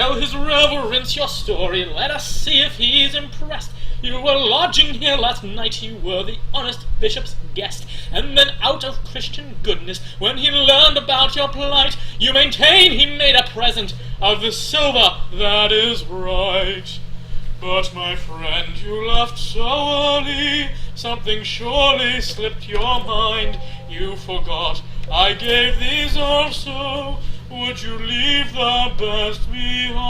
Tell his reverence your story, let us see if he's impressed. You were lodging here last night, you were the honest bishop's guest, and then out of Christian goodness, when he learned about your plight, you maintain he made a present of the silver that is right. But my friend, you left so early, something surely slipped your mind. You forgot I gave these also, would you leave the best behind?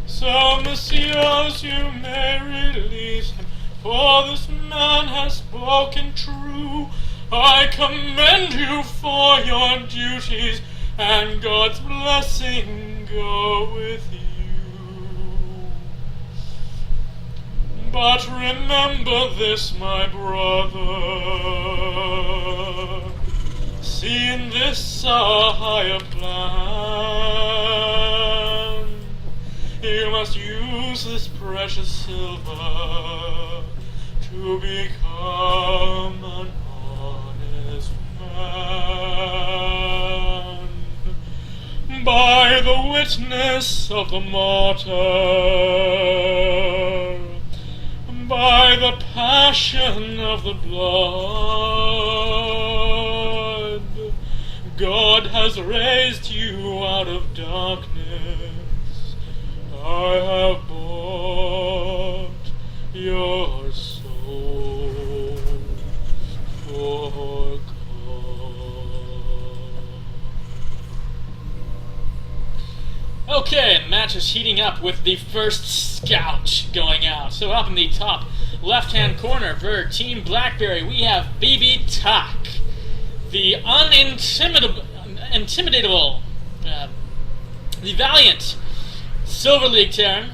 So, messieurs, you may release him, for this man has spoken true. I commend you for your duties, and God's blessing go with you. But remember this, my brother, see in this a higher plan. You must use this precious silver to become an honest man. By the witness of the martyr, by the passion of the blood, God has raised you out of darkness. I have bought your soul for God. Okay, the match is heating up with the first scout going out. So up in the top left-hand corner for Team BlackBerry, we have BB Tuck, the intimidatable, the valiant Silver League Terran.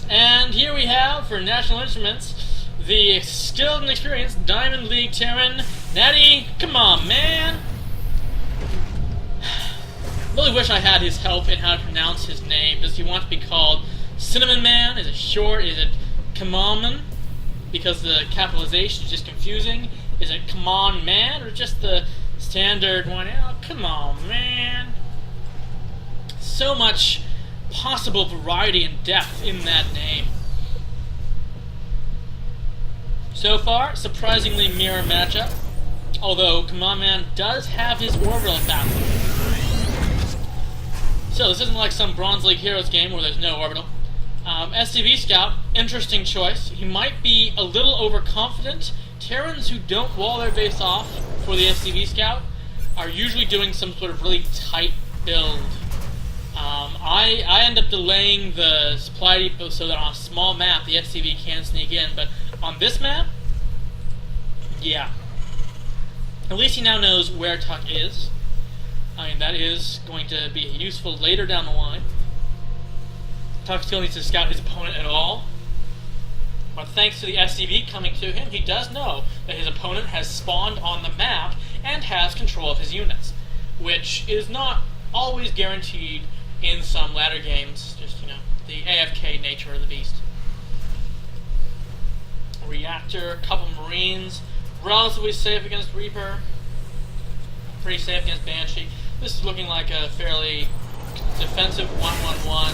And here we have, for National Instruments, the skilled and experienced Diamond League Terran, Natty. Come on, man! Really wish I had his help in how to pronounce his name. Does he want to be called Cinnamon Man? Is it short? Is it CmonMan? Because the capitalization is just confusing. Is it Come On Man? Or just the standard one? Oh, come on, man. So much possible variety and depth in that name. So far, surprisingly mirror matchup. Although CmonMan does have his orbital back. So this isn't like some Bronze League Heroes game where there's no orbital. SCV Scout, interesting choice. He might be a little overconfident. Terrans who don't wall their base off for the SCV Scout are usually doing some sort of really tight build. I end up delaying the supply depot so that on a small map the SCV can sneak in, but on this map, yeah. At least he now knows where Tuck is. I mean, that is going to be useful later down the line. Tuck still needs to scout his opponent at all. But thanks to the SCV coming to him, he does know that his opponent has spawned on the map and has control of his units, which is not always guaranteed in some ladder games, just, you know, the AFK nature of the beast. A reactor, a couple Marines, relatively safe against Reaper, pretty safe against Banshee. This is looking like a fairly defensive 1-1-1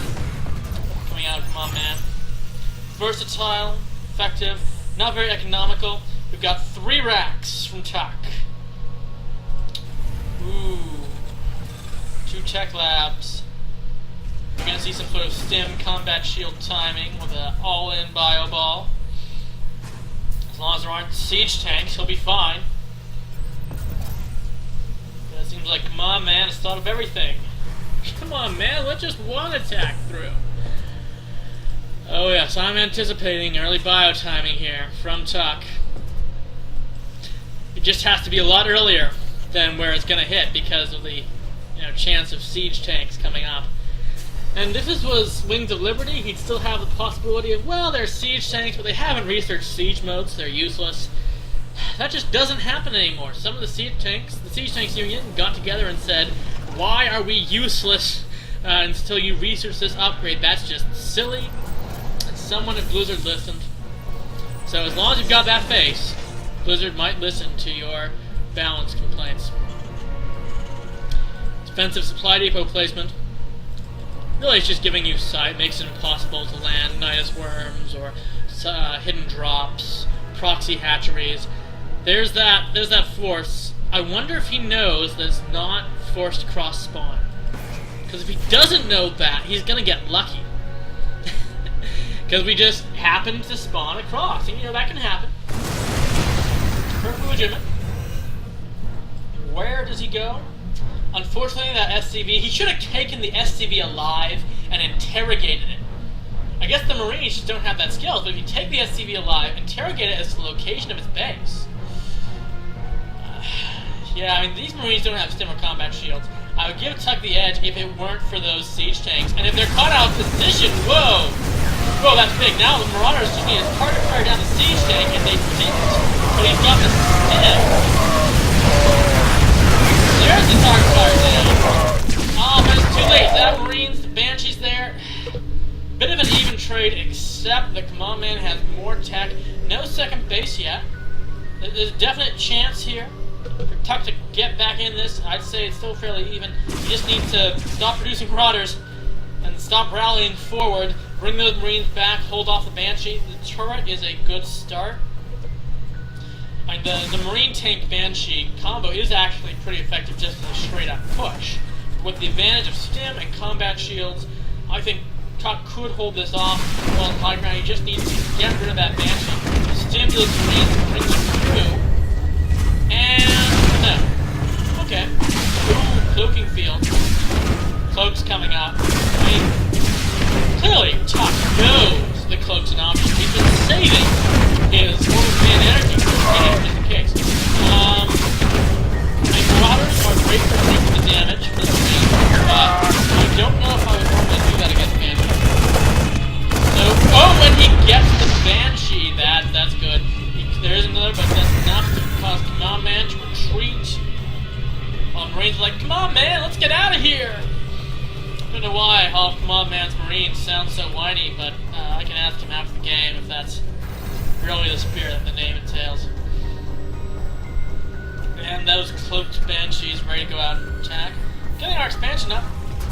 coming out of CmonMan. Versatile, effective, not very economical. We've got 3 racks from Tuck. Ooh. 2 tech labs. We're going to see some sort of stim combat shield timing with an all-in bio ball. As long as there aren't siege tanks, he'll be fine. It seems like CmonMan has thought of everything. Come on, man, let just one attack through. Oh yes, I'm anticipating early bio timing here from Tuck. It just has to be a lot earlier than where it's going to hit because of the chance of siege tanks coming up. And if this was Wings of Liberty, he'd still have the possibility of, well, there's siege tanks, but they haven't researched siege modes, they're useless. That just doesn't happen anymore. Some of the siege tanks union got together and said, why are we useless until you research this upgrade? That's just silly. And someone at Blizzard listened. So as long as you've got that face, Blizzard might listen to your balance complaints. Defensive supply depot placement. Really, it's just giving you sight, makes it impossible to land Nidus worms or hidden drops, proxy hatcheries. There's that force. I wonder if he knows that it's not forced cross spawn. Because if he doesn't know that, he's gonna get lucky. Because we just happened to spawn across. And you know, that can happen. It's perfectly legitimate. Where does he go? Unfortunately, that SCV, he should have taken the SCV alive and interrogated it. I guess the Marines just don't have that skill, but if you take the SCV alive, interrogate it as to the location of its base. Yeah, I mean, these Marines don't have stimmer combat shields. I would give Tuck the edge if it weren't for those siege tanks. And if they're caught out of position, whoa! Whoa, that's big. Now the Marauders just need his target fire down the siege tank, and they didn't. But he's got the stim. There's the target fire down. Oh, but it's too late. That Marines, the Banshee's there. Bit of an even trade, except the CmonMan has more tech. No second base yet. There's a definite chance here for Tuck to get back in this. I'd say it's still fairly even. He just needs to stop producing Marauders and stop rallying forward. Bring those Marines back, hold off the Banshee. The turret is a good start. I mean, the Marine tank Banshee combo is actually pretty effective just as a straight up push. With the advantage of stim and combat shields, I think Tuck could hold this off while high ground. He just needs to get rid of that Banshee. Stim those Marines, bring them through. And no. Okay. Ooh, cloaking field. Cloak's coming up. I mean, clearly Tuck knows the cloak's an option. He's been saving his man energy just in case. Marauders are great for taking the damage for the Marines, but I don't know if I would normally do that against Banshee. So, oh, when he gets the Banshee, that's good. There is another, but that's enough to cause CmonMan to retreat. While Marines are like, come on, man, let's get out of here! I don't know why all of CmonMan's Marines sound so whiny, but I can ask him after the game if that's really the spirit that the name entails. And those cloaked Banshees ready to go out and attack. Getting our expansion up.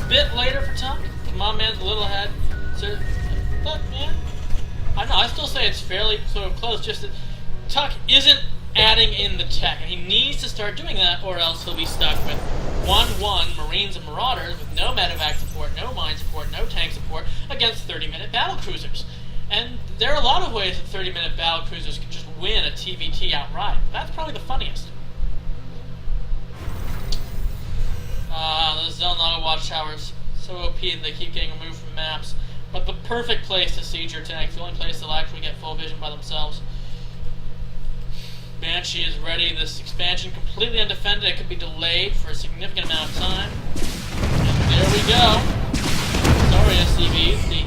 A bit later for Tuck. CmonMan's a little ahead. So, but, yeah. I don't know, I still say it's fairly sort of close, just that Tuck isn't adding in the tech. And he needs to start doing that, or else he'll be stuck with 1-1 Marines and Marauders with no medevac support, no mine support, no tank support against 30-minute battlecruisers. And there are a lot of ways that 30-minute battlecruisers can just win a TVT outright. That's probably the funniest. The Zone Lava Watchtowers, so OP that they keep getting removed from maps. But the perfect place to siege your tanks, the only place they'll actually get full vision by themselves. Banshee is ready. This expansion completely undefended. It could be delayed for a significant amount of time. And there we go. Sorry, SCVs. The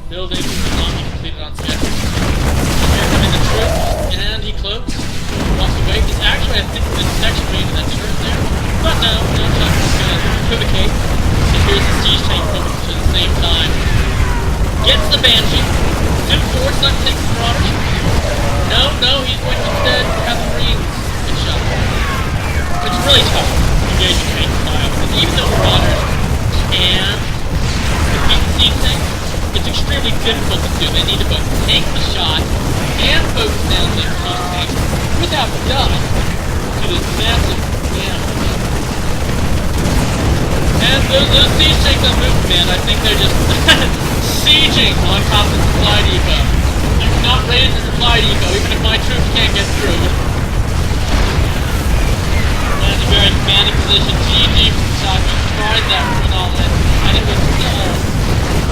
building will not be completed on schedule. Here coming the troops, and he cloaks. Walks away. It's actually, I think, the section range of that turret there. But no, Tuck is going to equivocate. And here's the siege tank at the same time. Gets the Banshee. Didn't force on take the Marauders. No, he's going to instead have the Marines get shot. It's really tough to engage the tank style, because even though Marauders can defeat the siege tank, it's extremely difficult to do. They need to both take the shot and focus down the siege tank without dying to this massive damage. And those siege tanks on move command, I think they're just sieging on top of the supply depot. You cannot raise the supply depot, even if my troops can't get through. And a very commanding position. GG from Kentucky tried that run all in, and it was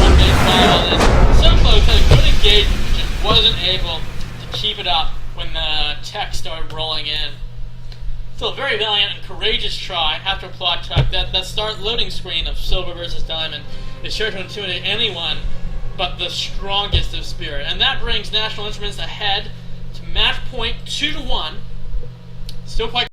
run-based all in. Some folks had a good engagement, but just wasn't able to keep it up when the tech started rolling in. Still a very valiant and courageous try. Have to applaud Tuck. That start loading screen of Silver versus Diamond is sure to intimidate anyone but the strongest of spirit. And that brings National Instruments ahead to match point 2-1. Still quite